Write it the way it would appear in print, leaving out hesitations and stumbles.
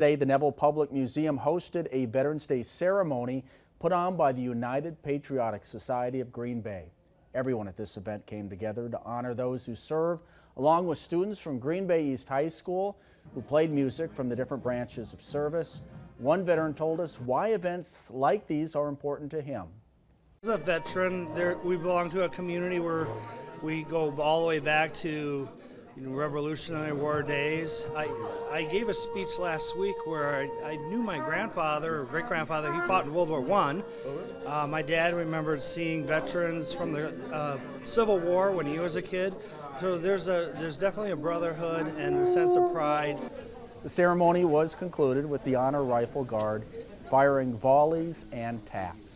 Today, the Neville Public Museum hosted a Veterans Day ceremony put on by the United Patriotic Society of Green Bay. Everyone at this event came together to honor those who served, along with students from Green Bay East High School who played music from the different branches of service. One veteran told us why events like these are important to him. As a veteran, we belong to a community where we go all the way back to Revolutionary War days. I gave a speech last week where I knew my grandfather or great-grandfather. He fought in World War I. My dad remembered seeing veterans from the Civil War when he was a kid. So there's definitely a brotherhood and a sense of pride. The ceremony was concluded with the Honor Rifle Guard firing volleys and taps.